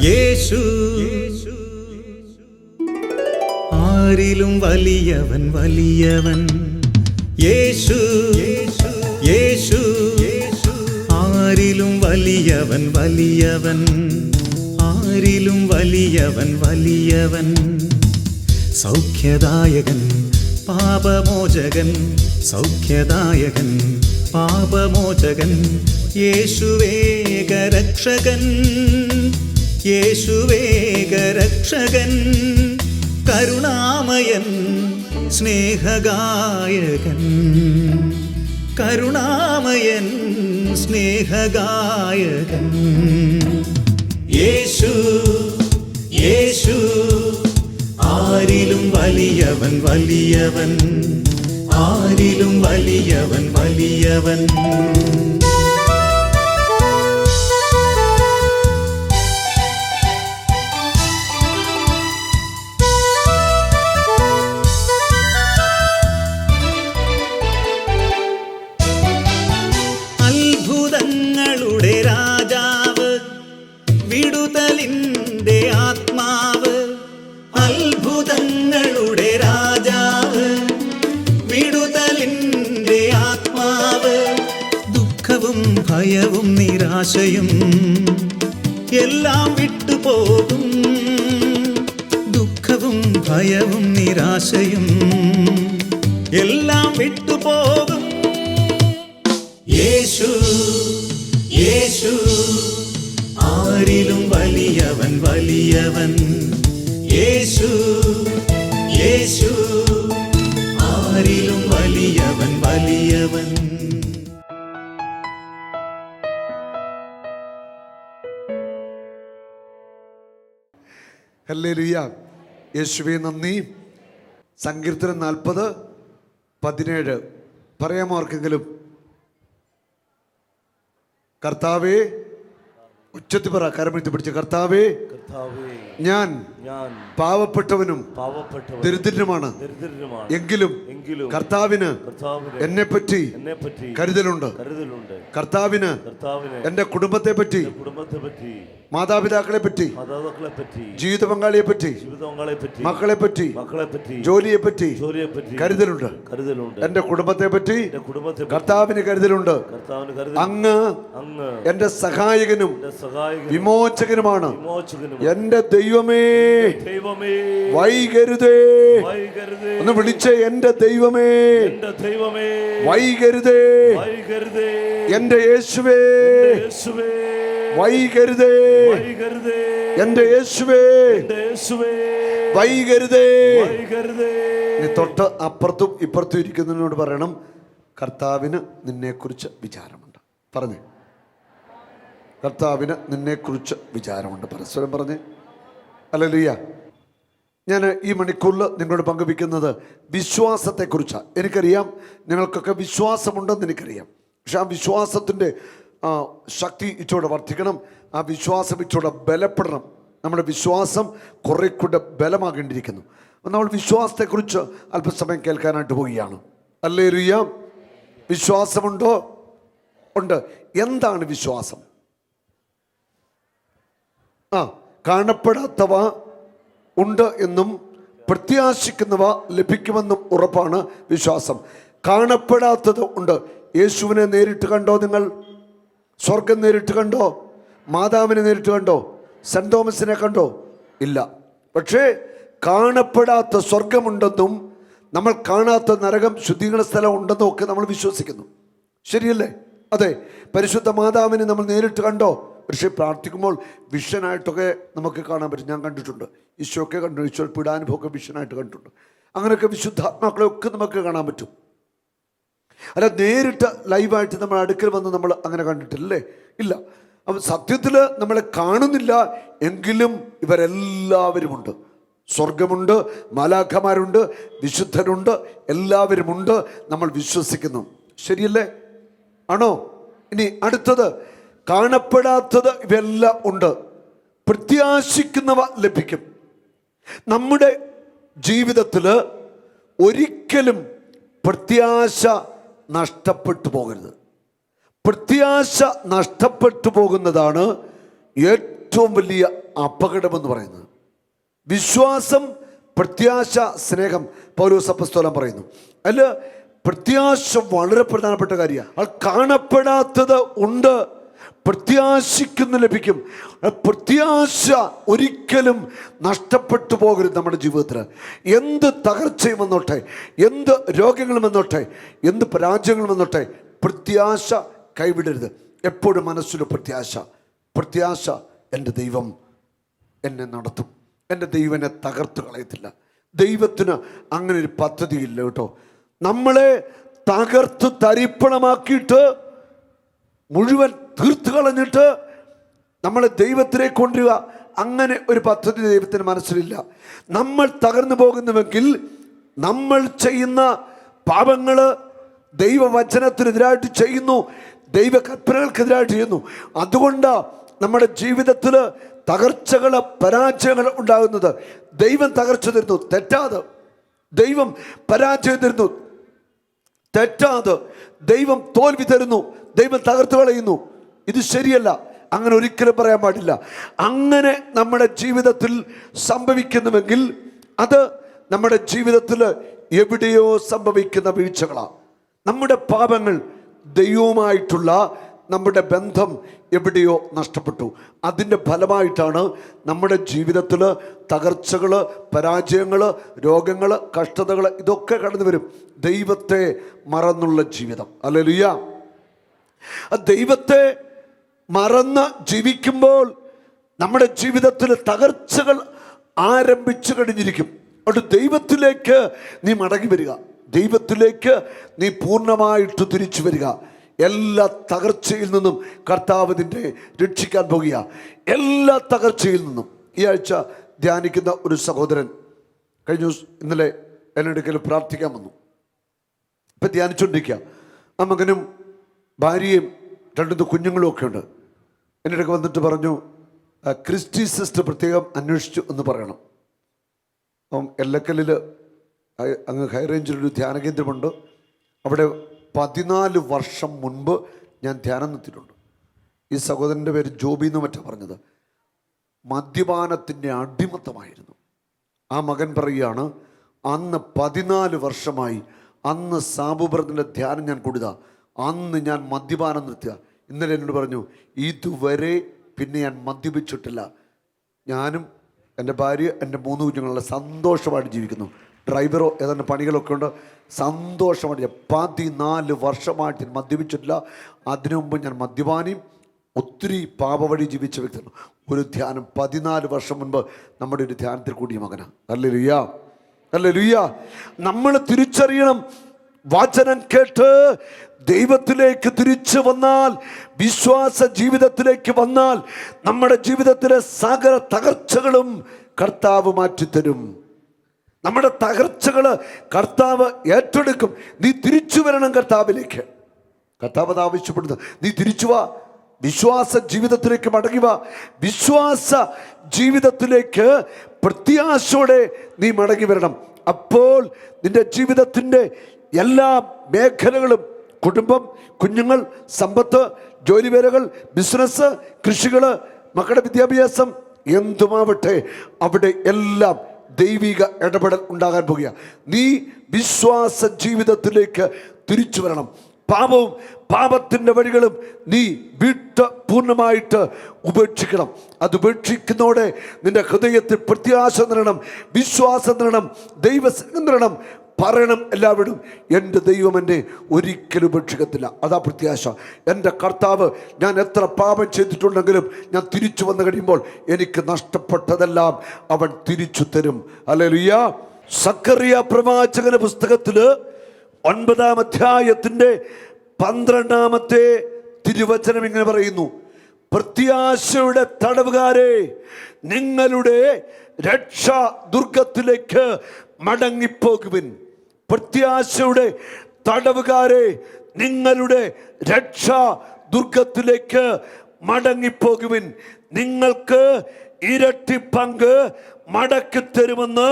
യേശു ആരിലും വലിയവൻ വലിയവൻ. യേശു യേശു ആരിലും വലിയവൻ വലിയവൻ. ആരിലും വലിയവൻ വലിയവൻ. സൗഖ്യദായകൻ പാപമോചകൻ. സൗഖ്യദായകൻ പാപമോചകൻ. യേശുവേകരക്ഷകൻ. യേശുവേകരക്ഷകൻ. കരുണാമയൻ സ്നേഹഗായകൻ. കരുണാമയൻ സ്നേഹഗായകൻ. യേശു യേശു ആരിലും വലിയവൻ വലിയവൻ. ആരിലും വലിയവൻ വലിയവൻ. അത്ഭുതങ്ങളുടെ രാജാവ്, വിടുതലിൻ്റെ ആത്മാവ്. അത്ഭുതങ്ങളുടെ രാജാവ്, വിടുതലിൻ്റെ ആത്മാവ്. ദുഃഖവും ഭയവും നിരാശയും എല്ലാം വിട്ടുപോകും. ദുഃഖവും ഭയവും നിരാശയും എല്ലാം വിട്ടുപോകും. യേശു യേശു ആരിലും വലിയവൻ വലിയവൻ. യേശു യേശു ആരിലും വലിയവൻ വലിയവൻ. ഹല്ലേലൂയ. യേശുവേ നന്ദി. സങ്കീർത്തനം 40:17 പറയാമോ ആർക്കെങ്കിലും? കർത്താവേ, ഉച്ചത്തിൽ പറ, കരമെടുത്ത് പിടിച്ച്, കർത്താവേ ഞാൻ പാവപ്പെട്ടവനും ദരിദ്രനുമാണ്. എങ്കിലും കർത്താവിന് എന്നെപ്പറ്റി കരുതലുണ്ട്. കർത്താവിന് എന്റെ കുടുംബത്തെ പറ്റി, മാതാപിതാക്കളെ പറ്റി, ജീവിത പങ്കാളിയെ പറ്റി, മക്കളെ പറ്റി, ജോലിയെ പറ്റി കരുതലുണ്ട്. എന്റെ കുടുംബത്തെ പറ്റി കർത്താവിന് കരുതലുണ്ട്. അങ്ങ് എന്റെ സഹായകനും വിമോചകനുമാണ്. എന്റെ ദൈവമേ വൈകരുതേ. ഒന്ന് വിളിച്ചേ, എന്റെ ദൈവമേ വൈകരുതേ. എന്റെ യേശുവേ വൈകരുതേ. എന്റെ യേശുവേ വൈകരുതേ. നീ തൊട്ട് അപ്പുറത്തും ഇപ്പുറത്തും ഇരിക്കുന്നതിനോട് പറയണം, കർത്താവിന് നിന്നെക്കുറിച്ച് വിചാരമുണ്ട്. പറഞ്ഞേ, കർത്താവിന് നിന്നെക്കുറിച്ച് വിചാരമുണ്ട്. പരസ്പരം പറഞ്ഞേ ഹല്ലേലൂയ. ഞാൻ ഈ മണിക്കൂറിൽ നിങ്ങളോട് പങ്കുവയ്ക്കുന്നത് വിശ്വാസത്തെക്കുറിച്ചാണ്. എനിക്കറിയാം നിങ്ങൾക്കൊക്കെ വിശ്വാസമുണ്ടെന്ന് എനിക്കറിയാം. പക്ഷെ ആ വിശ്വാസത്തിൻ്റെ ശക്തി ഇച്ചോടെ വർദ്ധിക്കണം. ആ വിശ്വാസം ഇച്ചോടെ ബലപ്പെടണം. നമ്മുടെ വിശ്വാസം കുറെ കൂടെ ബലമാകേണ്ടിയിരിക്കുന്നു. നമ്മൾ വിശ്വാസത്തെക്കുറിച്ച് അല്പസമയം കേൾക്കാനായിട്ട് പോവുകയാണ്. ഹല്ലേലൂയ. വിശ്വാസമുണ്ടോ? ഉണ്ട്. എന്താണ് വിശ്വാസം? കാണപ്പെടാത്തവ ഉണ്ട് എന്നും പ്രത്യാശിക്കുന്നവ ലഭിക്കുമെന്നും ഉറപ്പാണ് വിശ്വാസം. കാണപ്പെടാത്തത് ഉണ്ട്. യേശുവിനെ നേരിട്ട് കണ്ടോ നിങ്ങൾ? സ്വർഗം നേരിട്ട് കണ്ടോ? മാതാവിനെ നേരിട്ട് കണ്ടോ? സെന്റ് തോമസിനെ കണ്ടോ? ഇല്ല. പക്ഷേ കാണപ്പെടാത്ത സ്വർഗമുണ്ടെന്നും നമ്മൾ കാണാത്ത നരകം, ശുദ്ധീകരണ സ്ഥലം ഉണ്ടെന്നും ഒക്കെ നമ്മൾ വിശ്വസിക്കുന്നു. ശരിയല്ലേ? അതെ. പരിശുദ്ധ മാതാവിനെ നമ്മൾ നേരിട്ട് കണ്ടോ? പക്ഷേ പ്രാർത്ഥിക്കുമ്പോൾ വിഷനായിട്ടൊക്കെ നമുക്ക് കാണാൻ പറ്റും. ഞാൻ കണ്ടിട്ടുണ്ട്. ഈശോയൊക്കെ കണ്ടു. ഈശോ പീഡാനുഭവമൊക്കെ വിഷനായിട്ട് കണ്ടിട്ടുണ്ട്. അങ്ങനെയൊക്കെ വിശുദ്ധാത്മാക്കളെ ഒക്കെ നമുക്ക് കാണാൻ പറ്റും. അല്ല, നേരിട്ട് ലൈവായിട്ട് നമ്മൾ അടുക്കൽ വന്ന് നമ്മൾ അങ്ങനെ കണ്ടിട്ടില്ലേ? ഇല്ല. അപ്പം സത്യത്തിൽ നമ്മളെ കാണുന്നില്ല എങ്കിലും ഇവരെല്ലാവരുമുണ്ട്. സ്വർഗമുണ്ട്, മാലാഖമാരുണ്ട്, വിശുദ്ധരുണ്ട്, എല്ലാവരുമുണ്ട്. നമ്മൾ വിശ്വസിക്കുന്നു. ശരിയല്ലേ? ആണോ? ഇനി അടുത്തത്, കാണപ്പെടാത്തത് ഇവയെല്ലാം ഉണ്ട്. പ്രത്യാശിക്കുന്നവ ലഭിക്കും. നമ്മുടെ ജീവിതത്തിൽ ഒരിക്കലും പ്രത്യാശ നഷ്ടപ്പെട്ടു പോകരുത്. പ്രത്യാശ നഷ്ടപ്പെട്ടു പോകുന്നതാണ് ഏറ്റവും വലിയ അപകടമെന്ന് പറയുന്നത്. വിശ്വാസം, പ്രത്യാശ, സ്നേഹം പൗലോസ് അപ്പോസ്തലൻ പറയുന്നു. അതിൽ പ്രത്യാശ വളരെ പ്രധാനപ്പെട്ട കാര്യമാണ്. അത് കാണപ്പെടാത്തത് ഉണ്ട്, പ്രത്യാശിക്കുന്ന ലഭിക്കും. പ്രത്യാശ ഒരിക്കലും നഷ്ടപ്പെട്ടു പോകരുത് നമ്മുടെ ജീവിതത്തിൽ. എന്ത് തകർച്ചയും വന്നോട്ടെ, എന്ത് രോഗങ്ങളും വന്നോട്ടെ, എന്ത് പരാജയങ്ങളും വന്നോട്ടെ, പ്രത്യാശ കൈവിടരുത്. എപ്പോഴും മനസ്സിൽ പ്രത്യാശ. പ്രത്യാശ, എൻ്റെ ദൈവം എന്നെ നടത്തും, എൻ്റെ ദൈവം എന്നെ തകർത്ത് കളയത്തില്ല. ദൈവത്തിന് അങ്ങനെ ഒരു പദ്ധതിയില്ല കേട്ടോ. നമ്മളെ തകർത്ത് തരിപ്പണമാക്കിയിട്ട് മുഴുവൻ തീർത്ത് കളഞ്ഞിട്ട് നമ്മളെ ദൈവത്തിലേക്ക് കൊണ്ടുവരിക, അങ്ങനെ ഒരു പദ്ധതി ദൈവത്തിന് മനസ്സിലില്ല. നമ്മൾ തകർന്നു പോകുന്നുവെങ്കിൽ നമ്മൾ ചെയ്യുന്ന പാപങ്ങൾ ദൈവവചനത്തിനെതിരായിട്ട് ചെയ്യുന്നു, ദൈവകൽപ്പനകൾക്കെതിരായിട്ട് ചെയ്യുന്നു. അതുകൊണ്ടാണ് നമ്മുടെ ജീവിതത്തിൽ തകർച്ചകൾ, പരാജയങ്ങൾ ഉണ്ടാകുന്നത്. ദൈവം തകർച്ച തരുന്നു, തെറ്റാതെ. ദൈവം പരാജയം തരുന്നു, തെറ്റാതെ. ദൈവം തോൽവി തരുന്നു, ദൈവം തകർത്ത് കളയുന്നു. ഇത് ശരിയല്ല. അങ്ങനെ ഒരിക്കലും പറയാൻ പാടില്ല. അങ്ങനെ നമ്മുടെ ജീവിതത്തിൽ സംഭവിക്കുന്നുവെങ്കിൽ അത് നമ്മുടെ ജീവിതത്തിൽ എവിടെയോ സംഭവിക്കുന്ന വീഴ്ചകളാണ്. നമ്മുടെ പാപങ്ങൾ, ദൈവവുമായിട്ടുള്ള നമ്മുടെ ബന്ധം എവിടെയോ നഷ്ടപ്പെട്ടു. അതിൻ്റെ ഫലമായിട്ടാണ് നമ്മുടെ ജീവിതത്തിൽ തകർച്ചകൾ, പരാജയങ്ങൾ, രോഗങ്ങൾ, കഷ്ടതകൾ ഇതൊക്കെ കടന്നു വരും. ദൈവത്തെ മറന്നുള്ള ജീവിതം. ഹല്ലേലൂയ. ദൈവത്തെ മറന്ന് ജീവിക്കുമ്പോൾ നമ്മുടെ ജീവിതത്തിൽ തകർച്ചകൾ ആരംഭിച്ചു കഴിഞ്ഞിരിക്കും. അതുകൊണ്ട് ദൈവത്തിലേക്ക് നീ മടങ്ങി വരിക, ദൈവത്തിലേക്ക് നീ പൂർണ്ണമായിട്ട് തിരിച്ചു വരിക. എല്ലാ തകർച്ചയിൽ നിന്നും കർത്താവ് നിന്നെ രക്ഷിക്കാൻ പോകുക. എല്ലാ തകർച്ചയിൽ നിന്നും. ഈ ആഴ്ച ധ്യാനിക്കുന്ന ഒരു സഹോദരൻ ഇന്നലെ എൻ്റെ അടുക്കൽ പ്രാർത്ഥിക്കാൻ വന്നു. ഇപ്പം ധ്യാനിച്ചുകൊണ്ടിരിക്കുക. ആ മകനും ഭാര്യയും 2 കുഞ്ഞുങ്ങളും ഒക്കെ ഉണ്ട്. എൻ്റെ അടുക്ക് വന്നിട്ട് പറഞ്ഞു, ക്രിസ്റ്റി സിസ്റ്റർ പ്രത്യേകം അന്വേഷിച്ചു എന്ന് പറയണം. അപ്പം എല്ലക്കല്ലിൽ അങ്ങ് ഹൈ റേഞ്ചിലൊരു ധ്യാന കേന്ദ്രമുണ്ട്. അവിടെ 14 വർഷം മുൻപ് ഞാൻ ധ്യാനം നിർത്തിയിട്ടുണ്ട്. ഈ സഹോദരൻ്റെ പേര് ജോബി എന്ന് മറ്റാ പറഞ്ഞത്. മദ്യപാനത്തിൻ്റെ അടിമത്തമായിരുന്നു. ആ മകൻ പറയുകയാണ്, അന്ന് 14 വർഷമായി, അന്ന് സാബുബ്രതിൻ്റെ ധ്യാനം ഞാൻ കൊടുത്ത അന്ന് ഞാൻ മദ്യപാനം നിർത്തുക. ഇന്നലെ എന്നോട് പറഞ്ഞു, ഇതുവരെ പിന്നെ ഞാൻ മദ്യപിച്ചിട്ടില്ല. ഞാനും എൻ്റെ ഭാര്യ, എൻ്റെ 3 കുഞ്ഞുങ്ങളെ സന്തോഷമായിട്ട് ജീവിക്കുന്നു. ഡ്രൈവറോ ഏതാണ്ട് പണികളൊക്കെ ഉണ്ട്, സന്തോഷമായിട്ട്. 14 വർഷമായിട്ട് ഞാൻ മദ്യപിച്ചിട്ടില്ല. അതിനു മുമ്പ് ഞാൻ മദ്യപാനിയും ഒത്തിരി പാപവഴി ജീവിച്ച വ്യക്തിയാണ്. ഒരു ധ്യാനം 14 വർഷം മുൻപ് നമ്മുടെ ഒരു ധ്യാനത്തിൽ കൂടിയ മകനാണ്. Hallelujah, hallelujah. നമ്മൾ തിരിച്ചറിയണം, വചനം കേട്ട് ദൈവത്തിലേക്ക് തിരിച്ചു വന്നാൽ, വിശ്വാസ ജീവിതത്തിലേക്ക് വന്നാൽ, നമ്മുടെ ജീവിതത്തിലെ സകല തകർച്ചകളും കർത്താവ് മാറ്റിത്തരും. നമ്മുടെ തകർച്ചകൾ കർത്താവ് ഏറ്റെടുക്കും. നീ തിരിച്ചു വരണം കർത്താവിലേക്ക്. കർത്താവ് അത് ആവശ്യപ്പെടുന്നത്. നീ തിരിച്ചു വാ, വിശ്വാസ ജീവിതത്തിലേക്ക് മടങ്ങി വാ. വിശ്വാസ ജീവിതത്തിലേക്ക് പ്രത്യാശയോടെ നീ മടങ്ങി വരണം. അപ്പോൾ നിന്റെ ജീവിതത്തിൻ്റെ എല്ലാ മേഖലകളും, കുടുംബം, കുഞ്ഞുങ്ങൾ, സമ്പത്ത്, ജോലിവേലകൾ, ബിസിനസ്, കൃഷികൾ, മക്കളുടെ വിദ്യാഭ്യാസം, എന്തുമാവട്ടെ, അവിടെ എല്ലാം ദൈവിക ഇടപെടൽ ഉണ്ടാകാൻ പോകുക. നീ വിശ്വാസ ജീവിതത്തിലേക്ക് തിരിച്ചു വരണം. പാപവും പാപത്തിൻ്റെ വഴികളും നീ പൂർണ്ണമായിട്ട് ഉപേക്ഷിക്കണം. അത് ഉപേക്ഷിക്കുന്നതോടെ നിന്റെ ഹൃദയത്തിൽ പ്രത്യാശ നിറണം, വിശ്വാസം നിറണം, ദൈവസ്നേഹം നിറണം. പറയണം എല്ലാവരും, എൻ്റെ ദൈവം എന്നെ ഒരിക്കലും ഉപേക്ഷിക്കത്തില്ല. അതാ പ്രത്യാശ. എൻ്റെ കർത്താവ്, ഞാൻ എത്ര പാപം ചെയ്തിട്ടുണ്ടെങ്കിലും ഞാൻ തിരിച്ചു വന്നു കഴിയുമ്പോൾ എനിക്ക് നഷ്ടപ്പെട്ടതെല്ലാം അവൻ തിരിച്ചു തരും. ഹല്ലേലൂയ. സക്കറിയ പ്രവാചകന്റെ പുസ്തകത്തിൽ 9-ാം അധ്യായത്തിൻ്റെ 12-ാമത്തെ തിരുവചനം ഇങ്ങനെ പറയുന്നു: പ്രത്യാശയുടെ തടവുകാരെ, നിങ്ങളുടെ രക്ഷാ ദുർഗത്തിലേക്ക് മടങ്ങിപ്പോകുവിൻ. പ്രത്യാശയുടെ തടവുകാരെ, നിങ്ങളുടെ രക്ഷാ ദുർഗത്തിലേക്ക് മടങ്ങിപ്പോകുവിൻ. നിങ്ങൾക്ക് ഇരട്ടി പങ്ക് മടക്കി തരുമെന്ന്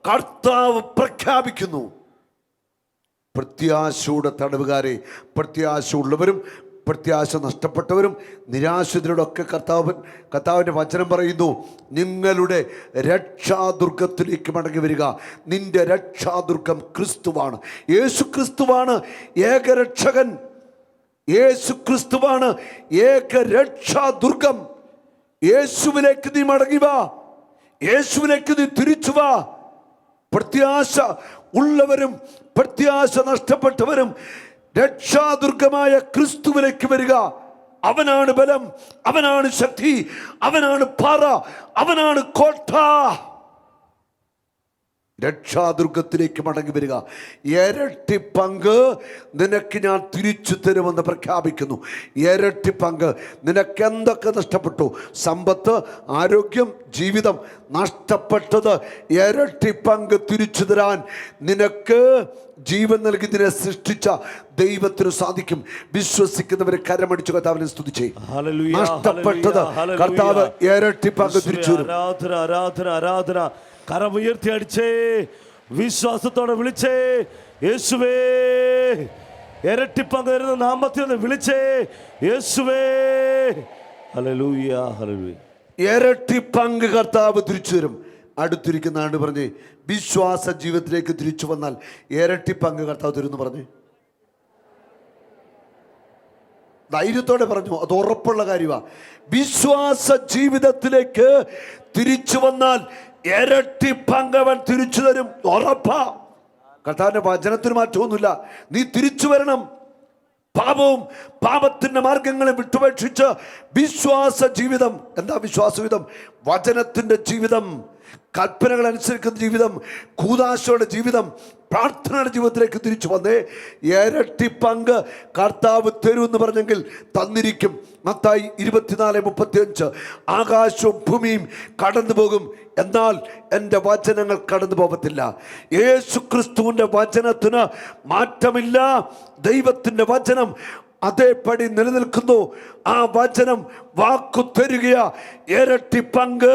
കർത്താവ് പ്രഖ്യാപിക്കുന്നു. പ്രത്യാശയുടെ തടവുകാരെ, പ്രത്യാശ ഉള്ളവരും പ്രത്യാശ നഷ്ടപ്പെട്ടവരും നിരാശിതരോടൊക്കെ കർത്താവിൻ്റെ വചനം പറയുന്നു, നിങ്ങളുടെ രക്ഷാദുർഗത്തിലേക്ക് മടങ്ങി വരിക. നിന്റെ രക്ഷാദുർഗം ക്രിസ്തുവാണ്. യേശു ക്രിസ്തുവാണ് ഏകരക്ഷകൻ. യേശു ക്രിസ്തുവാണ് ഏക രക്ഷാദുർഗം. യേശുവിലേക്ക് നീ മടങ്ങി വാ, യേശുവിലേക്ക് നീ തിരിച്ചു വാ. പ്രത്യാശ ഉള്ളവരും പ്രത്യാശ നഷ്ടപ്പെട്ടവരും രക്ഷാദുർഗമായ ക്രിസ്തുവിലേക്ക് വരിക. അവനാണ് ബലം, അവനാണ് ശക്തി, അവനാണ് പാറ, അവനാണ് കോട്ട. രക്ഷാദുർഗത്തിലേക്ക് മടങ്ങി വരിക. ഇരട്ടി പങ്ക് നിനക്ക് ഞാൻ തിരിച്ചു തരുമെന്ന് പ്രഖ്യാപിക്കുന്നു. ഇരട്ടി പങ്ക്. നിനക്ക് എന്തൊക്കെ നഷ്ടപ്പെട്ടു, സമ്പത്ത്, ആരോഗ്യം, ജീവിതം നഷ്ടപ്പെട്ടത് ഇരട്ടി പങ്ക് തിരിച്ചു തരാൻ നിനക്ക് ജീവൻ നൽകി നിന്നെ സൃഷ്ടിച്ച ദൈവത്തിന് സാധിക്കും. വിശ്വസിക്കുന്നവരെ കരമടിച്ചു കർത്താവിനെ സ്തുതിച്ചേ. നഷ്ടപ്പെട്ടത് കർത്താവ് ഇരട്ടി പങ്ക് തിരിച്ചു തരും. ആരാധന കരമുയർത്തി അടിച്ചേ, വിശ്വാസത്തോടെ വിളിച്ചേ, യേശുവേ. ഇരട്ടി പങ്ക് തരുന്ന നാമത്തിൽ നിന്ന് വിളിച്ചേ, യേശുവേ. Hallelujah, hallelujah. ഇരട്ടി പങ്ക് കർത്താവ് തിരിച്ചു തരും. അടുത്തിരിക്കുന്ന ആണ്ട് പറഞ്ഞേ, വിശ്വാസ ജീവിതത്തിലേക്ക് തിരിച്ചു വന്നാൽ ഇരട്ടി പങ്ക് കർത്താവ് തരും എന്ന് പറഞ്ഞേ. ധൈര്യത്തോടെ പറഞ്ഞു, അത് ഉറപ്പുള്ള കാര്യമാണ്. വിശ്വാസ ജീവിതത്തിലേക്ക് തിരിച്ചു വന്നാൽ ഇരട്ടി പങ്ക് അവൻ തിരിച്ചു തരും, ഉറപ്പാ. കർത്താവിന്റെ വചനത്തിന് മാറ്റമൊന്നുമില്ല. നീ തിരിച്ചു വരണം. പാപവും പാപത്തിന്റെ മാർഗങ്ങളെ വിട്ടുപേക്ഷിച്ച് വിശ്വാസ ജീവിതം. എന്താ വിശ്വാസ ജീവിതം? വചനത്തിന്റെ ജീവിതം, കൽപ്പനകൾ അനുസരിക്കുന്ന ജീവിതം, കൂദാശയുടെ ജീവിതം, പ്രാർത്ഥനയുടെ ജീവിതത്തിലേക്ക് തിരിച്ചു വന്നേ. ഇരട്ടി പങ്ക് കർത്താവ് തരുമെന്ന് പറഞ്ഞെങ്കിൽ തന്നിരിക്കും. മത്തായി 24:35. ആകാശവും ഭൂമിയും കടന്നു പോകും, എന്നാൽ എൻ്റെ വചനങ്ങൾ കടന്നു പോകത്തില്ല. യേശു ക്രിസ്തുവിൻ്റെ വചനത്തിന് മാറ്റമില്ല. ദൈവത്തിൻ്റെ വചനം അതേപടി നിലനിൽക്കുന്നു. ആ വചനം വാക്കു തരികയാ, ഇരട്ടി പങ്ക്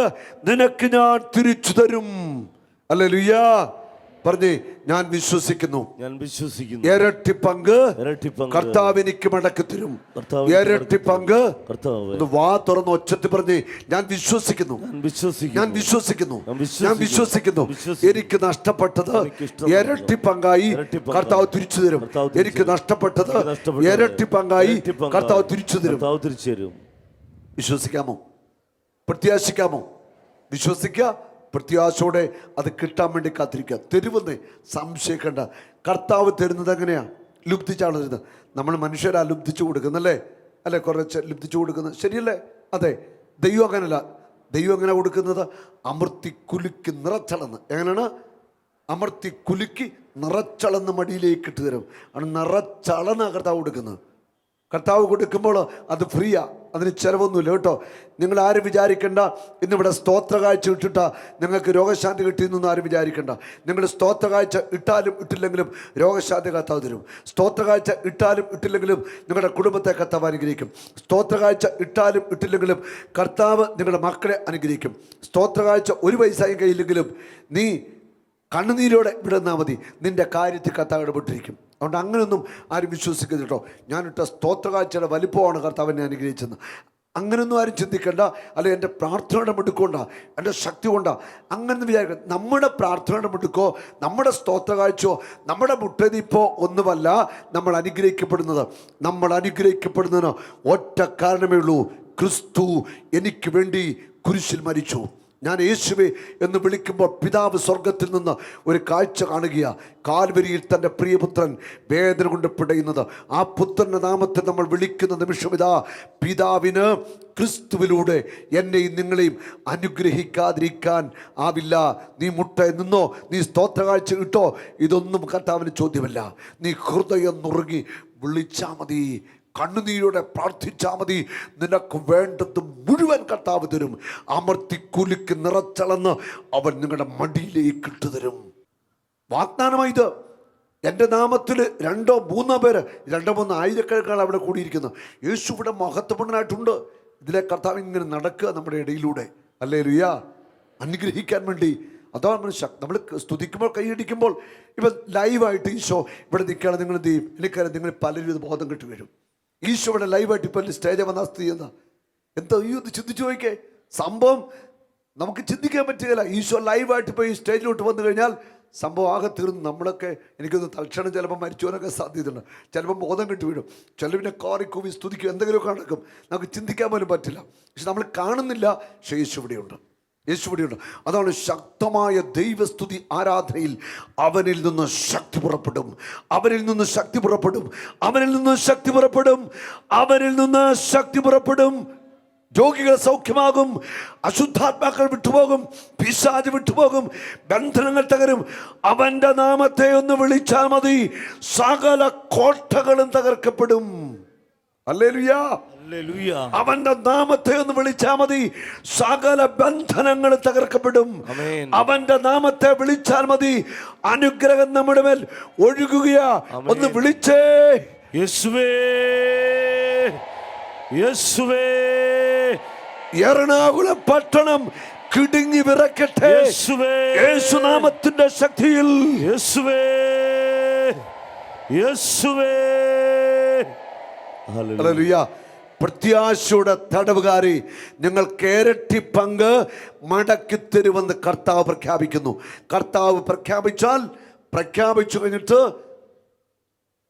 നിനക്ക് ഞാൻ തിരിച്ചു തരും. ഹല്ലേലൂയ പറഞ്ഞേ, ഞാൻ വിശ്വസിക്കുന്നു. ഇരട്ടി പങ്ക് കർത്താവ് എനിക്ക് മടക്കി തരും. ഇരട്ടി പങ്ക്. വാ തുറന്ന് ഒച്ചത്തിൽ പറഞ്ഞേ, ഞാൻ വിശ്വസിക്കുന്നു, ഞാൻ വിശ്വസിക്കുന്നു, ഞാൻ വിശ്വസിക്കുന്നു. എനിക്ക് നഷ്ടപ്പെട്ടത് ഇരട്ടി പങ്കായി കർത്താവ് തിരിച്ചു തരും. എനിക്ക് നഷ്ടപ്പെട്ടത് ഇരട്ടി പങ്കായി കർത്താവ് തിരിച്ചു തരും. വിശ്വസിക്കാമോ? പ്രത്യാശിക്കാമോ? വിശ്വസിക്കുക, പ്രത്യാശയോടെ അത് കിട്ടാൻ വേണ്ടി കാത്തിരിക്കുക. തരുമെന്ന് സംശയിക്കേണ്ട. കർത്താവ് തരുന്നത് എങ്ങനെയാ? ലുബ്ധിച്ചാണ് തരുന്നത്. നമ്മൾ മനുഷ്യരാ ലുബ്ധിച്ചു കൊടുക്കുന്നല്ലേ? അല്ലെ, കുറച്ച് ലുബ്ധിച്ചു കൊടുക്കുന്നത് ശരിയല്ലേ? അതെ. ദൈവം അങ്ങനല്ല. ദൈവം എങ്ങനെ കൊടുക്കുന്നത്? അമർത്തി കുലുക്കി നിറച്ചളന്ന്. എങ്ങനെയാണ്? അമർത്തി കുലുക്കി നിറച്ചളന്ന് മടിയിലേക്ക് ഇട്ട് തരും. ആണ് നിറച്ചളന്ന് കർത്താവ് കൊടുക്കുന്നത്. കർത്താവ് കൊടുക്കുമ്പോൾ അത് ഫ്രീയാ, അതിന് ചിലവൊന്നുമില്ല കേട്ടോ. നിങ്ങൾ ആരും വിചാരിക്കേണ്ട ഇന്നിവിടെ സ്തോത്ര കാഴ്ച ഇട്ടിട്ടാ നിങ്ങൾക്ക് രോഗശാന്തി കിട്ടിയെന്നൊന്നും ആരും വിചാരിക്കേണ്ട. നിങ്ങൾ സ്തോത്ര കാഴ്ച ഇട്ടാലും ഇട്ടില്ലെങ്കിലും രോഗശാന്തി കർത്താവ് തരും. സ്തോത്ര കാഴ്ച ഇട്ടാലും ഇട്ടില്ലെങ്കിലും നിങ്ങളുടെ കുടുംബത്തെ കർത്താവ് അനുഗ്രഹിക്കും. സ്തോത്ര കാഴ്ച ഇട്ടാലും ഇട്ടില്ലെങ്കിലും കർത്താവ് നിങ്ങളുടെ മക്കളെ അനുഗ്രഹിക്കും. സ്തോത്ര കാഴ്ച ഒരു പൈസയും കയ്യില്ലെങ്കിലും നീ കണ്ണുനീരോടെ ഇവിടെ നിന്നാൽ മതി, നിന്റെ കാര്യത്തിൽ കർത്താവ് ഇടപെട്ടിരിക്കും. അതുകൊണ്ട് അങ്ങനെയൊന്നും ആരും വിശ്വസിക്കരുത് കേട്ടോ. ഞാനിട്ട സ്തോത്ര കാഴ്ചയുടെ വലിപ്പമാണ് കർത്താവിനെ അനുഗ്രഹിച്ചെന്ന്. അങ്ങനെയൊന്നും ആരും ചിന്തിക്കേണ്ട. അല്ലെ എൻ്റെ പ്രാർത്ഥനയുടെ മിടുക്കൊണ്ടാ, എൻ്റെ ശക്തി കൊണ്ടാ, അങ്ങനെ വിചാരിക്കണം. നമ്മുടെ പ്രാർത്ഥനയുടെ മിടുക്കോ നമ്മുടെ സ്തോത്ര കാഴ്ചയോ നമ്മുടെ മുട്ടതിപ്പോ ഒന്നുമല്ല നമ്മൾ അനുഗ്രഹിക്കപ്പെടുന്നത്. നമ്മൾ അനുഗ്രഹിക്കപ്പെടുന്നതിന് ഒറ്റ കാരണമേ ഉള്ളൂ, ക്രിസ്തു എനിക്ക് വേണ്ടി കുരിശിൽ മരിച്ചു. ഞാൻ യേശുവേ എന്ന് വിളിക്കുമ്പോൾ പിതാവ് സ്വർഗത്തിൽ നിന്ന് ഒരു കാഴ്ച കാണുകയാണ്. കാൽവരിയിൽ തൻ്റെ പ്രിയപുത്രൻ വേദന കൊണ്ട് പിടയുന്നത്. ആ പുത്രൻ്റെ നാമത്തിൽ നമ്മൾ വിളിക്കുന്ന നിമിഷം ഇതാ, പിതാവിന് ക്രിസ്തുവിലൂടെ എന്നെയും നിങ്ങളെയും അനുഗ്രഹിക്കാതിരിക്കാൻ ആവില്ല. നീ മുട്ട നിന്നോ, നീ സ്തോത്ര കാഴ്ച ഇട്ടോ, ഇതൊന്നും കർത്താവിന് ചോദ്യമല്ല. നീ ഹൃദയം നുറുങ്ങി വിളിച്ചാൽ മതി, കണ്ണുനീരോടെ പ്രാർത്ഥിച്ചാൽ മതി. നിനക്ക് വേണ്ടത് മുഴുവൻ കർത്താവ് തരും. അമർത്തി കുലുക്കി നിറച്ചളന്ന് അവൻ നിങ്ങളുടെ മടിയിലേക്ക് ഇട്ടു തരും. വാഗ്ദാനമായി ഇത്. എൻ്റെ നാമത്തിൽ 2-3 പേര്, 2-3 ആയിരക്കണക്കാണ് അവിടെ കൂടിയിരിക്കുന്നത്. യേശു ഇവിടെ മഹത്വപൂർണ്ണനായിട്ടുണ്ട്. ഇതിലെ കർത്താവ് ഇങ്ങനെ നടക്കുക നമ്മുടെ ഇടയിലൂടെ. ഹല്ലേലൂയ. അനുഗ്രഹിക്കാൻ വേണ്ടി. അതാണ് നമ്മൾ സ്തുതിക്കുമ്പോൾ കൈയടിക്കുമ്പോൾ ഇപ്പം ലൈവായിട്ട് ഈശോ ഇവിടെ നിൽക്കുകയാണ്. നിങ്ങൾ എന്ത് ചെയ്യും? എനിക്കറിയാം, നിങ്ങൾ പലരും ഇത് ബോധം കെട്ട് വരും. ഈശോയുടെ ലൈവായിട്ട് ഇപ്പോൾ സ്റ്റേജ് വന്ന സ്ഥിതി എന്താ? എന്താ ഈ ഒന്ന് ചിന്തിച്ചു നോക്കിക്കേ. സംഭവം നമുക്ക് ചിന്തിക്കാൻ പറ്റുകയില്ല. ഈശോ ലൈവായിട്ട് ഇപ്പോൾ ഈ സ്റ്റേജിലോട്ട് വന്നു കഴിഞ്ഞാൽ സംഭവം ആകെ തീർന്നു. നമ്മളൊക്കെ എനിക്കൊന്ന് തൽക്ഷണം ചിലപ്പോൾ മരിച്ചവനൊക്കെ സാധ്യതയുണ്ട്. ചിലപ്പോൾ ബോധം കെട്ട് വീഴും, ചിലവിനെ കാറിക്കൂവി സ്തുതിക്കും, എന്തെങ്കിലുമൊക്കെ നടക്കും. നമുക്ക് ചിന്തിക്കാൻ പോലും പറ്റില്ല. പക്ഷെ നമ്മൾ കാണുന്നില്ല. പക്ഷേ യേശു ഇവിടെയുണ്ട്, യേശു ഇവിടെയുണ്ട്. അതാണ് ശക്തമായ ദൈവസ്തുതി ആരാധനയിൽ അവനിൽ നിന്ന് ശക്തി പുറപ്പെടും, അവനിൽ നിന്ന് ശക്തി പുറപ്പെടും, അവനിൽ നിന്ന് ശക്തി പുറപ്പെടും, അവനിൽ നിന്ന് ശക്തി പുറപ്പെടും. രോഗികൾ സൗഖ്യമാകും, അശുദ്ധാത്മാക്കൾ വിട്ടുപോകും, പിശാച് വിട്ടുപോകും, ബന്ധനങ്ങൾ തകരും. അവന്റെ നാമത്തെ ഒന്ന് വിളിച്ചാൽ മതി, സകല കോട്ടകളും തകർക്കപ്പെടും. ഹല്ലേലൂയ. അവന്റെ നാമത്തെ ഒന്ന് വിളിച്ചാൽ മതി, സകല ബന്ധനങ്ങൾ തകർക്കപ്പെടും. അവന്റെ നാമത്തെ വിളിച്ചാൽ മതി, അനുഗ്രഹം നമ്മുടെ മേൽ ഒഴുകുകയാ. ഒന്ന് വിളിച്ചേ, യേശുവേ യേശുവേ. എറണാകുളം പട്ടണം കിടുങ്ങി വിറക്കട്ടെ യേശുനാമത്തിന്റെ ശക്തിയിൽ. യേശുവേ യേശുവേ. ഹല്ലേലൂയ. പ്രത്യാശയുടെ തടവുകാരി, നിങ്ങൾക്ക് ഇരട്ടി പങ്ക് മടക്കി തരുമെന്ന് കർത്താവ് പ്രഖ്യാപിക്കുന്നു. കർത്താവ് പ്രഖ്യാപിച്ചു കഴിഞ്ഞിട്ട്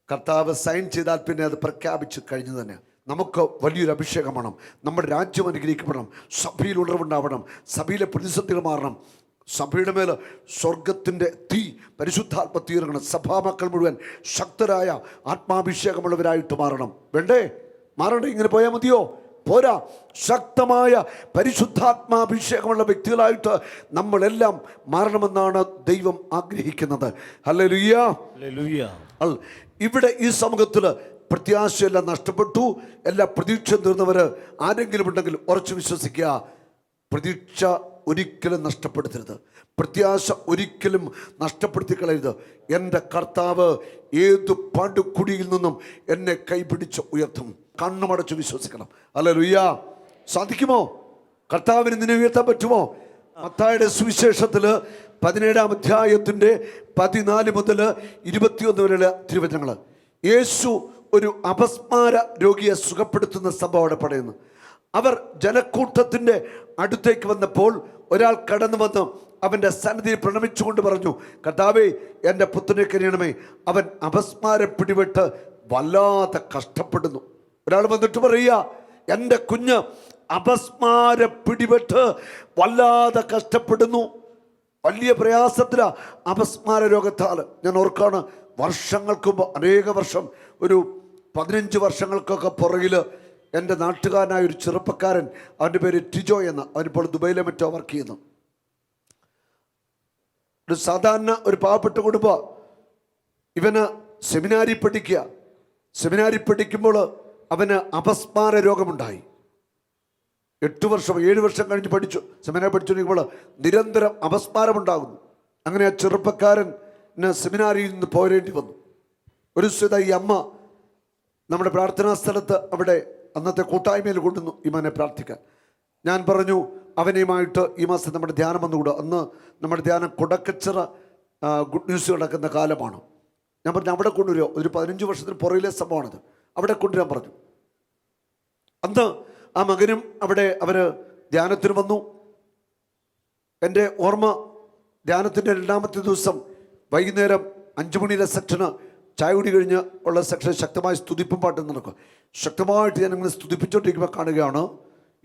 കർത്താവ് സൈൻ ചെയ്താൽ പിന്നെ അത് പ്രഖ്യാപിച്ചു കഴിഞ്ഞു തന്നെ. നമുക്ക് വലിയൊരു അഭിഷേകം വേണം. നമ്മുടെ രാജ്യം അനുഗ്രഹിക്കപ്പെടണം, സഭയിൽ ഉണർവുണ്ടാവണം, സഭയിലെ പ്രതിസന്ധികൾ മാറണം, സഭയുടെ മേൽ സ്വർഗത്തിൻ്റെ തീ പരിശുദ്ധാത്മ തീർക്കണം. സഭാമക്കൾ മുഴുവൻ ശക്തരായ ആത്മാഭിഷേകമുള്ളവരായിട്ട് മാറണം. വേണ്ടേ? മാറണ്ടേ? ഇങ്ങനെ പോയാൽ മതിയോ? പോരാ. ശക്തമായ പരിശുദ്ധാത്മാഭിഷേകമുള്ള വ്യക്തികളായിട്ട് നമ്മളെല്ലാം മാറണമെന്നാണ് ദൈവം ആഗ്രഹിക്കുന്നത്. ഹല്ലേലൂയ. ഇവിടെ ഈ സമൂഹത്തിൽ പ്രത്യാശയെല്ലാം നഷ്ടപ്പെട്ടു, എല്ലാ പ്രതീക്ഷ തീർന്നവർ ആരെങ്കിലും ഉണ്ടെങ്കിൽ ഉറച്ചു വിശ്വസിക്കുക, പ്രതീക്ഷ ഒരിക്കലും നഷ്ടപ്പെടുത്തരുത്, പ്രത്യാശ ഒരിക്കലും നഷ്ടപ്പെടുത്തി കളയരുത്. എൻ്റെ കർത്താവ് ഏതു പടുകുടിയിൽ നിന്നും എന്നെ കൈപിടിച്ച് ഉയർത്തും. കണ്ണുമടച്ച് വിശ്വസിക്കണം. ഹല്ലേലൂയ. സാധിക്കുമോ? കർത്താവിന് നിന്നെ ഉയർത്താൻ പറ്റുമോ? മത്തായിയുടെ സുവിശേഷത്തിൽ 17-ാം അധ്യായത്തിൻ്റെ 14 മുതൽ 21 വരെയുള്ള തിരുവചനങ്ങൾ. യേശു ഒരു അപസ്മാര രോഗിയെ സുഖപ്പെടുത്തുന്ന സംഭവം അവിടെ പറയുന്നു. അവർ ജനക്കൂട്ടത്തിൻ്റെ അടുത്തേക്ക് വന്നപ്പോൾ ഒരാൾ കടന്നു വന്ന് അവൻ്റെ സന്നിധിയിൽ പ്രണമിച്ചുകൊണ്ട് പറഞ്ഞു, കർത്താവേ, എൻ്റെ പുത്രനെ കനിയണമേ, അവൻ അപസ്മാര പിടിപെട്ട് വല്ലാതെ കഷ്ടപ്പെടുന്നു. ഒരാൾ വന്നിട്ട് പറയുക, എൻ്റെ കുഞ്ഞ് അപസ്മാര പിടിപെട്ട് വല്ലാതെ കഷ്ടപ്പെടുന്നു, വലിയ പ്രയാസത്തിലാണ് അപസ്മാര രോഗത്താൽ. ഞാൻ ഓർക്കാണ്, വർഷങ്ങൾക്ക് മുമ്പ്, അനേക വർഷം, ഒരു 15 വർഷങ്ങൾക്കൊക്കെ പുറകിൽ എൻ്റെ നാട്ടുകാരനായ ഒരു ചെറുപ്പക്കാരൻ, അവൻ്റെ പേര് ടിജോ എന്ന്, അവനിപ്പോൾ ദുബൈയിലെ മറ്റോ വർക്ക് ചെയ്യുന്നു. ഒരു സാധാരണ ഒരു പാവപ്പെട്ട കുടുംബം. ഇവന് സെമിനാരി പഠിക്കുമ്പോൾ അവന് അപസ്മാര രോഗമുണ്ടായി. 8 വർഷം 7 വർഷം കഴിഞ്ഞ് പഠിച്ചു. സെമിനാരി പഠിച്ചുകൊണ്ടിരിക്കുമ്പോൾ നിരന്തരം അപസ്മാരമുണ്ടാകുന്നു. അങ്ങനെ ആ ചെറുപ്പക്കാരന് സെമിനാരിയിൽ നിന്ന് പോരേണ്ടി വന്നു. ഒരു സ്ഥിതി ഈ അമ്മ നമ്മുടെ പ്രാർത്ഥനാ സ്ഥലത്ത് അവിടെ അന്നത്തെ കൂട്ടായ്മയിൽ കൊണ്ടുവന്നു ഇമാനെ പ്രാർത്ഥിക്കാൻ. ഞാൻ പറഞ്ഞു, അവനെയുമായിട്ട് ഈ മാസം നമ്മുടെ ധ്യാനം വന്നുകൂടുക. അന്ന് നമ്മുടെ ധ്യാനം കൊടക്കച്ചിറ ഗുഡ് ന്യൂസ് നടക്കുന്ന കാലമാണ്. ഞാൻ പറഞ്ഞു, അവിടെ കൊണ്ടുവരിക. ഒരു 15 വർഷത്തിന് പുറകിലെ സംഭവമാണത്. അവിടെ കൊണ്ടുവരാൻ പറഞ്ഞു. അന്ന് ആ മകനും അവിടെ അവർ ധ്യാനത്തിന് വന്നു. എൻ്റെ ഓർമ്മ, ധ്യാനത്തിൻ്റെ 2ാമത്തെ ദിവസം വൈകുന്നേരം 5 മണിയിലെ സെക്ഷന് ചായ കുടി കഴിഞ്ഞ് ഉള്ള സെക്ഷൻ ശക്തമായി സ്തുതിപ്പും പാട്ടും നടക്കും. ശക്തമായിട്ട് ഞാനിങ്ങനെ സ്തുതിപ്പിച്ചോണ്ടിരിക്കുമ്പോൾ കാണുകയാണ്,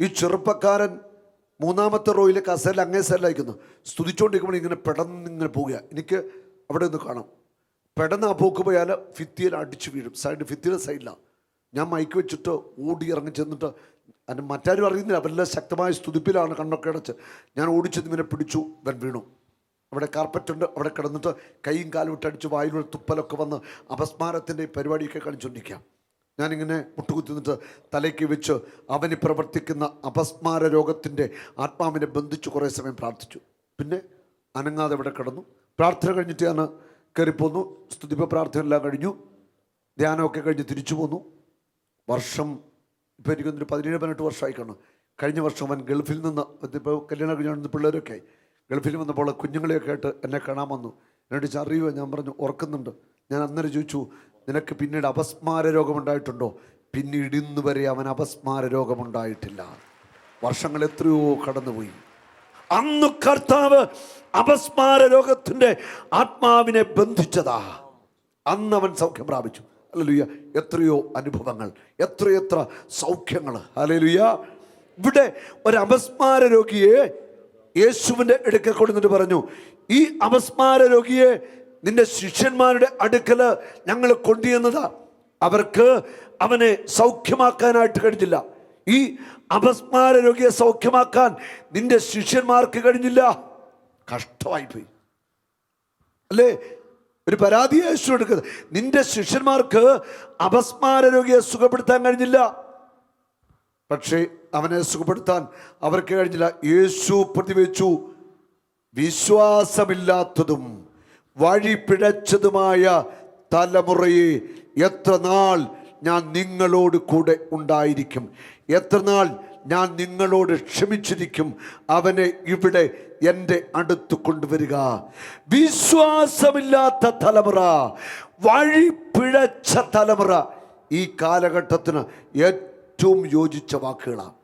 ഈ ചെറുപ്പക്കാരൻ 3ാമത്തെ റോയിലെ കസേരയിൽ അങ്ങേ സൈഡിലായിരിക്കുന്നു. സ്തുതിച്ചുകൊണ്ടിരിക്കുമ്പോൾ ഇങ്ങനെ പെടന്നിങ്ങനെ പോവുക. എനിക്ക് അവിടെ ഒന്ന് കാണാം. പെടന്ന് ആ പോക്ക് പോയാൽ ഭിത്തിയിൽ അടിച്ചു വീഴും. ഭിത്തിയുടെ സൈഡിലാണ്. ഞാൻ മൈക്ക് വെച്ചിട്ട് ഓടി ഇറങ്ങി ചെന്നിട്ട്, അതിന് മറ്റാരും അറിയുന്നില്ല, അവരെല്ലാം ശക്തമായ സ്തുതിപ്പിലാണ്, കണ്ണൊക്കെ അടച്ച്. ഞാൻ ഓടിച്ചെന്ന് ഇവനെ പിടിച്ചു. ഇവൻ വീണു. അവിടെ കാർപ്പറ്റുണ്ട്, അവിടെ കിടന്നിട്ട് കൈയും കാലും ഇട്ടടിച്ച് വായിലുള്ള തുപ്പലൊക്കെ വന്ന് അപസ്മാരത്തിൻ്റെ പരിപാടിയൊക്കെ കളിച്ചുകൊണ്ടിരിക്കാം. ഞാനിങ്ങനെ മുട്ടുകുത്തി നിന്നിട്ട് തലയ്ക്ക് വെച്ച് അവന് പ്രവർത്തിക്കുന്ന അപസ്മാര രോഗത്തിൻ്റെ ആത്മാവിനെ ബന്ധിച്ച് കുറേ സമയം പ്രാർത്ഥിച്ചു. പിന്നെ അനങ്ങാതെ ഇവിടെ കിടന്നു. പ്രാർത്ഥന കഴിഞ്ഞിട്ട് ഞാൻ കയറിപ്പോന്നു. സ്തുതിപ്പ പ്രാർത്ഥന എല്ലാം കഴിഞ്ഞു. ധ്യാനമൊക്കെ കഴിഞ്ഞ് തിരിച്ചു പോന്നു. വർഷം ഇപ്പോൾ എനിക്കൊന്നൊരു 17-18 വർഷമായി കാണും. കഴിഞ്ഞ വർഷം അവൻ ഗൾഫിൽ നിന്ന്, ഇപ്പോൾ കല്യാണം കഴിഞ്ഞ പിള്ളേരൊക്കെ ആയി, ഗൾഫിൽ വന്നപ്പോൾ കുഞ്ഞുങ്ങളെയൊക്കെ ആയിട്ട് എന്നെ കാണാൻ വന്നു. എന്നോട് അറിയുമോ? ഞാൻ പറഞ്ഞു, ഓർക്കുന്നുണ്ട്. ഞാൻ അന്നേരം ചോദിച്ചു, നിനക്ക് പിന്നീട് അപസ്മാര രോഗമുണ്ടായിട്ടുണ്ടോ? പിന്നീട് ഇന്ന് വരെ അവൻ അപസ്മാര രോഗമുണ്ടായിട്ടില്ല. വർഷങ്ങൾ എത്രയോ കടന്നുപോയി. അന്ന് കർത്താവ് അപസ്മാര രോഗത്തിൻ്റെ ആത്മാവിനെ ബന്ധിച്ചതാ. അന്ന് അവൻ സൗഖ്യം പ്രാപിച്ചു. ഹല്ലേലൂയ. എത്രയോ അനുഭവങ്ങൾ, എത്രയെത്ര സൗഖ്യങ്ങൾ. ഹല്ലേലൂയ. ഇവിടെ ഒരു അപസ്മാര രോഗിയെ യേശുവിൻ്റെ അടുക്കൽ കൊണ്ടുവന്നിട്ട് പറഞ്ഞു, ഈ അപസ്മാര രോഗിയെ നിന്റെ ശിഷ്യന്മാരുടെ അടുക്കൽ ഞങ്ങൾ കൊണ്ടുവന്നതാ. അവർക്ക് അവനെ സൗഖ്യമാക്കാനായിട്ട് കഴിഞ്ഞില്ല. ഈ അപസ്മാര രോഗിയെ സൗഖ്യമാക്കാൻ നിന്റെ ശിഷ്യന്മാർക്ക് കഴിഞ്ഞില്ല. കഷ്ടമായിപ്പോയി അല്ലേ? ഒരു പരാതി യേശു എടുക്കുന്നത്, നിന്റെ ശിഷ്യന്മാർക്ക് അപസ്മാര രോഗിയെ സുഖപ്പെടുത്താൻ കഴിഞ്ഞില്ല. പക്ഷേ അവനെ സുഖപ്പെടുത്താൻ അവർക്ക് കഴിഞ്ഞില്ല. യേശു പ്രതിവെച്ചു, വിശ്വാസമില്ലാത്തതും വഴി പിഴച്ചതുമായ തലമുറയെ എത്ര നാൾ ഞാൻ നിങ്ങളോട് കൂടെ ഉണ്ടായിരിക്കും, എത്ര നാൾ ഞാൻ നിങ്ങളോട് ക്ഷമിച്ചിരിക്കും. അവനെ ഇവിടെ എൻ്റെ അടുത്ത് കൊണ്ടുവരിക. വിശ്വാസമില്ലാത്ത തലമുറ, വഴി പിഴച്ച തലമുറ ഈ കാലഘട്ടത്തിന് ഏറ്റവും യോജിച്ച വാക്കുകളാണ്.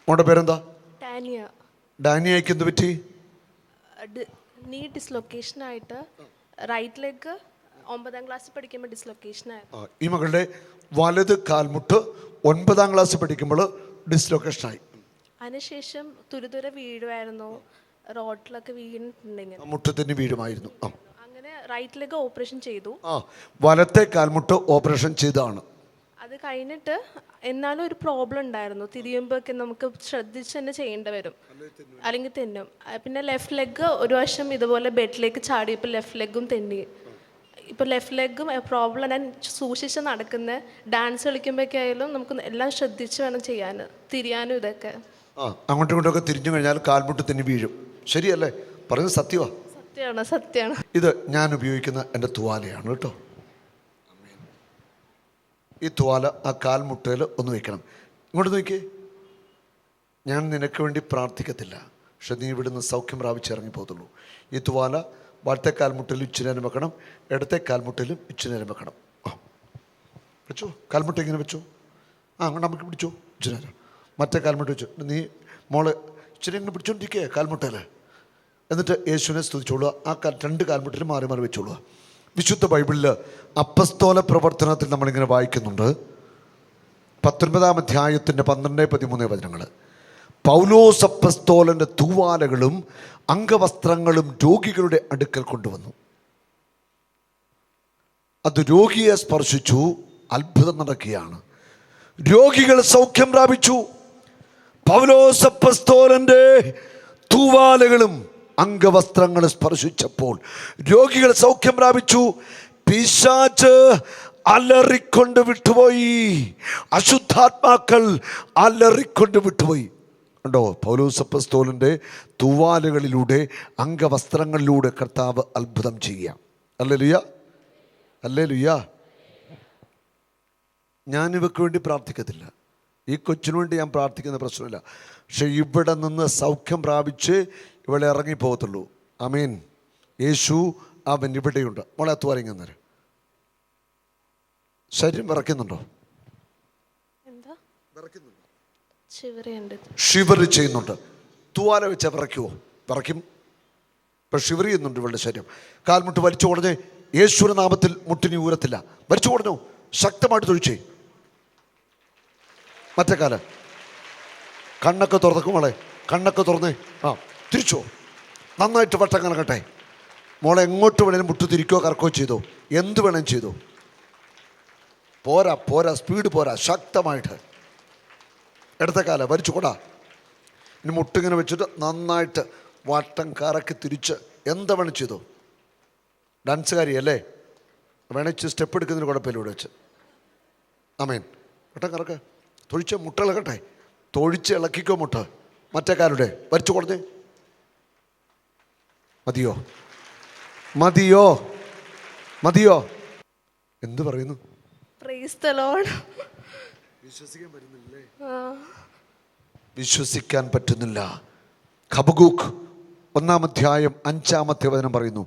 മോളുടെ പേരെന്താ? ഡാനിയയ്ക്ക് എന്ത് പറ്റി? നീ ഡിസ്ലൊക്കേഷൻ ആയിട്ട് റൈറ്റ് ലെഗ് 9ാം ക്ലാസ്സിൽ പഠിക്കുമ്പോൾ ഡിസ്ലൊക്കേഷൻ ആയിരുന്നു. ഈ മകളുടെ വലത് കാൽമുട്ട് 9ാം ക്ലാസ് പഠിക്കുമ്പോൾ ഡിസ്ലൊക്കേഷൻ ആയി. അതിനുശേഷം തുരുതുര വീഴുമായിരുന്നു, റോഡിലൊക്കെ വീണിട്ടുണ്ടെങ്കിൽ മുട്ടത്തിന് വീഴുമായിരുന്നു. അങ്ങനെ റൈറ്റ് ലെഗ് ഓപ്പറേഷൻ ചെയ്തു. വലത്തെ കാൽമുട്ട് ഓപ്പറേഷൻ ചെയ്തതാണ്. അത് കഴിഞ്ഞിട്ട് എന്നാലും ഒരു പ്രോബ്ലം ഉണ്ടായിരുന്നു. തിരിയുമ്പോഴൊക്കെ നമുക്ക് ശ്രദ്ധിച്ച് തന്നെ ചെയ്യേണ്ടി വരും, അല്ലെങ്കിൽ തെന്നും. പിന്നെ ലെഫ്റ്റ് ലെഗ് ഒരു വശം ഇതുപോലെ ബെഡിലേക്ക് ചാടിയപ്പോൾ ലെഫ്റ്റ് ലെഗും തെന്നി. ഇപ്പോൾ ലെഫ്റ്റ് ലെഗും പ്രോബ്ലം. ഞാൻ സൂക്ഷിച്ച് നടക്കുന്ന ഡാൻസ് കളിക്കുമ്പോഴൊക്കെ ആയാലും നമുക്ക് എല്ലാം ശ്രദ്ധിച്ച് വേണം ചെയ്യാൻ, തിരിയാനും ഇതൊക്കെ. അങ്ങോട്ടും ഇങ്ങോട്ടൊക്കെ തിരിഞ്ഞു കഴിഞ്ഞാൽ കാൽമുട്ട് തെന്നി വീഴും. ശരിയല്ലേ? പറയുന്നത് സത്യമാണ്. സത്യമാണ്. ഇത് ഞാൻ ഉപയോഗിക്കുന്ന എൻ്റെ തുവാലയാണ് കേട്ടോ. ഈ തുവാല ആ കാൽമുട്ടയിൽ ഒന്ന് വയ്ക്കണം. ഇങ്ങോട്ട് നോക്കിയേ. ഞാൻ നിനക്ക് വേണ്ടി പ്രാർത്ഥിക്കത്തില്ല, പക്ഷെ നീ ഇവിടുന്ന് സൗഖ്യം പ്രാപിച്ച് ഇറങ്ങി പോകത്തുള്ളൂ. ഈ തുവാല വലത്തെ കാൽമുട്ടയിലും ഇച്ചിരി നേരം വെക്കണം, ഇടത്തെ കാൽമുട്ടയിലും ഇച്ചിരി നേരം വെക്കണം. വെച്ചോ, കാൽമുട്ട ഇങ്ങനെ വെച്ചോ. അങ്ങോട്ട് നമുക്ക് പിടിച്ചോ ഇച്ചിരി നേരം. മറ്റേ കാൽമുട്ട വെച്ചു. നീ മോളെ ഇച്ചിരി ഇങ്ങനെ പിടിച്ചോണ്ടിരിക്കുക കാൽമുട്ടയിൽ. എന്നിട്ട് യേശുവിനെ സ്തുതിച്ചോളുക. ആ രണ്ട് കാൽമുട്ടയിലും മാറി മാറി വെച്ചോളുക. വിശുദ്ധ ബൈബിളിൽ അപ്പസ്തോല പ്രവർത്തനത്തിൽ നമ്മളിങ്ങനെ വായിക്കുന്നുണ്ട്. 19-ാം അധ്യായത്തിൻ്റെ 12-13 വചനങ്ങൾ. പൗലോസ് അപ്പസ്തോലൻ്റെ തൂവാലകളും അംഗവസ്ത്രങ്ങളും രോഗികളുടെ അടുക്കൽ കൊണ്ടുവന്നു. അത് രോഗിയെ സ്പർശിച്ചു, അത്ഭുതം നടക്കുകയാണ്. രോഗികൾ സൗഖ്യം പ്രാപിച്ചു. പൗലോസ് അപ്പസ്തോലൻ്റെ തൂവാലകളും അംഗവസ്ത്രങ്ങൾ സ്പർശിച്ചപ്പോൾ രോഗികൾ സൗഖ്യം പ്രാപിച്ചു. പിശാച് അലറിക്കൊണ്ട് വിട്ടുപോയി. അശുദ്ധാത്മാക്കൾ അലറിക്കൊണ്ട് വിട്ടുപോയി. ഉണ്ടോ? പൗലോസ് അപ്പസ്തോലൻ്റെ തൂവാലകളിലൂടെ അംഗവസ്ത്രങ്ങളിലൂടെ കർത്താവ് അത്ഭുതം ചെയ്യാം. Hallelujah, hallelujah. ഞാനിവർക്ക് വേണ്ടി പ്രാർത്ഥിക്കത്തില്ല, ഈ കൊച്ചിനു വേണ്ടി ഞാൻ പ്രാർത്ഥിക്കുന്ന പ്രശ്നമില്ല. പക്ഷെ ഇവിടെ നിന്ന് സൗഖ്യം പ്രാപിച്ച് ഇവിടെ ഇറങ്ങിപ്പോകത്തുള്ളൂ. ആമേൻ. യേശു അവൻ ഇവിടെയുണ്ട്. മോളെ അത്തുവാരിങ്ങന്നേരം ശരീരം വിറയ്ക്കുന്നുണ്ടോ? ഷിവർ ചെയ്യുന്നുണ്ട്. തൂവാല വെച്ചാൽ വിറയ്ക്കുമോ? വിറയ്ക്കും. ഇപ്പം ഷിവർ ചെയ്യുന്നുണ്ട് ഇവളുടെ ശരീരം. കാൽമുട്ട് വലിച്ചു കൊടുഞ്ഞ് യേശുവിന്റെ നാമത്തിൽ മുട്ടിനി ഊരത്തില്ല. വലിച്ചു കൊടുഞ്ഞു, ശക്തമായിട്ട് തൊഴിച്ചേ. മറ്റേ കാലം കണ്ണൊക്കെ തുറക്കും. മോളെ കണ്ണൊക്കെ തുറന്നേ. തിരിച്ചോ, നന്നായിട്ട് വട്ടം കണക്കട്ടെ. മോളെ എങ്ങോട്ട് വേണേലും മുട്ട് തിരിക്കോ കറക്കോ ചെയ്തോ, എന്ത് വേണേലും ചെയ്തോ. പോരാ സ്പീഡ് പോരാ, ശക്തമായിട്ട്. ഇടത്തെ കാലം വലിച്ചു കൂടാ. ഇനി മുട്ടിങ്ങനെ വെച്ചിട്ട് നന്നായിട്ട് വട്ടം കറക്കി തിരിച്ച് എന്താ വേണം ചെയ്തോ. ഡാൻസുകാരിയല്ലേ, വേണേച്ച് സ്റ്റെപ്പ് എടുക്കുന്നതിന് കുഴപ്പമില്ല. ഇവിടെ വെച്ച് ആമേൻ. വട്ടം കറക്ക്, തൊഴിച്ച് മുട്ട ഇളകട്ടെ. തൊഴിച്ച് ഇളക്കിക്കോ മുട്ട. മറ്റേ കാലുടെ വലിച്ചു കൊടുത്തേ. മതിയോ? എന്ത് പറയുന്നു? വിശ്വസിക്കാൻ പറ്റുന്നില്ലേ? വിശ്വസിക്കാൻ പറ്റുന്നില്ല. ഹബക്കൂക്ക് 1-ാം അധ്യായം 5-ാമത്തെ വചനം പറയുന്നു,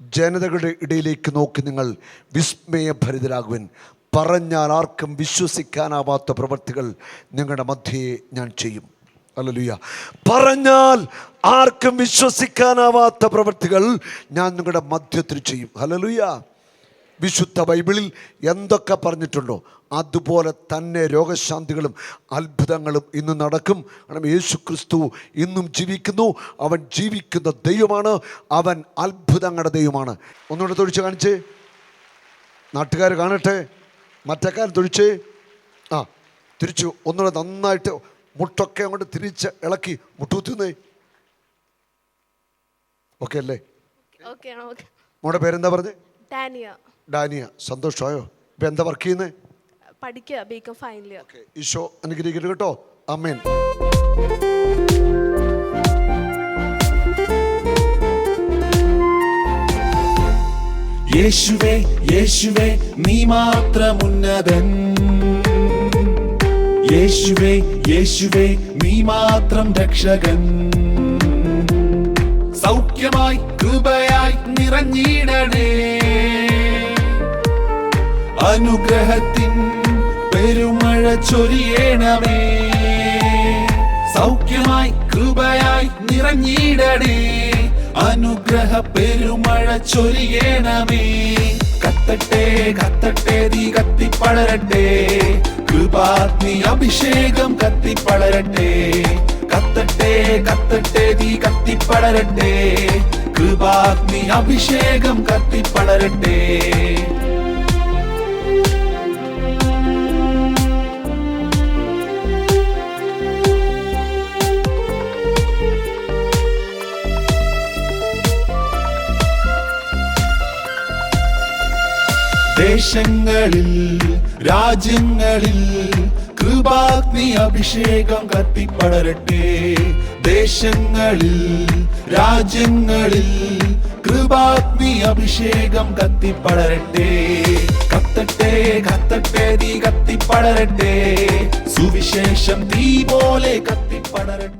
ജനതകളുടെ ഇടയിലേക്ക് നോക്കി നിങ്ങൾ വിസ്മയഭരിതരാകുവിൻ. പറഞ്ഞാൽ ആർക്കും വിശ്വസിക്കാനാവാത്ത പ്രവൃത്തികൾ നിങ്ങളുടെ മധ്യേ ഞാൻ ചെയ്യും. ഹല്ലേലൂയ. പറഞ്ഞാൽ ആർക്കും വിശ്വസിക്കാനാവാത്ത പ്രവൃത്തികൾ ഞാൻ നിങ്ങളുടെ മധ്യത്തിൽ ചെയ്യും. ഹല്ലേലൂയ. വിശുദ്ധ ബൈബിളിൽ എന്തൊക്കെ പറഞ്ഞിട്ടുണ്ടോ അതുപോലെ തന്നെ രോഗശാന്തികളും അത്ഭുതങ്ങളും ഇന്ന് നടക്കും. കാരണം യേശു ക്രിസ്തു ഇന്നും ജീവിക്കുന്നു. അവൻ ജീവിക്കുന്ന ദൈവമാണ്. അവൻ അത്ഭുതങ്ങളുടെ ദൈവമാണ്. ഒന്നുകൂടെ തൊഴിച്ച് കാണിച്ചേ, നാട്ടുകാർ കാണട്ടെ. മറ്റേക്കാർ തൊഴിച്ചേ. ആ, തിരിച്ചു ഒന്നുകൂടെ നന്നായിട്ട് മുട്ടൊക്കെ അങ്ങോട്ട് തിരിച്ച് ഇളക്കി മുട്ടുകുത്തുന്നേ. ഓക്കെ അല്ലേ? മോടെ പേരെന്താ പറഞ്ഞേ? ഡാനിയ. സന്തോഷമായോ? ഇപ്പം എന്താ വർക്ക് ചെയ്യുന്നത്? പഠിക്കുക, BCom final year. Okay, Eesho അനുഗ്രഹിക്കട്ടെ കേട്ടോ. ആമേൻ. യേശുവേ യേശുവേ നീ മാത്രം ഉന്നതൻ. യേശുവേ യേശുവേ നീ മാത്രം രക്ഷകൻ. സൗഖ്യമായി കൃപയായി നിറഞ്ഞിടണേ. അനുഗ്രഹത്തിൻ പെരുമഴ ചൊരിയണമേ. സൗഖ്യമായി കൃപയായി നിറഞ്ഞിടണേ. അനുഗ്രഹ പെരുമഴ ചൊരിയണമേ. കത്തട്ടെ കത്തട്ടെ തീ കത്തിപ്പടരട്ടെ. കൃപാഗ്നി അഭിഷേകം കത്തിപ്പടരട്ടെ. കത്തട്ടെ കത്തട്ടെ തീ കത്തിപ്പടരട്ടെ. കൃപാഗ്നി അഭിഷേകം കത്തിപ്പടരട്ടെ. ദേശങ്ങളിൽ രാജ്യങ്ങളിൽ കൃപാഗ്നി അഭിഷേകം കത്തിപ്പടരട്ടെ. ദേശങ്ങളിൽ രാജ്യങ്ങളിൽ കൃപാഗ്നി അഭിഷേകം കത്തിപ്പടരട്ടെ. കത്തട്ടെ കത്തട്ടെ തീ കത്തിപ്പടരട്ടെ. സുവിശേഷം തീ പോലെ കത്തിപ്പടരട്ടെ.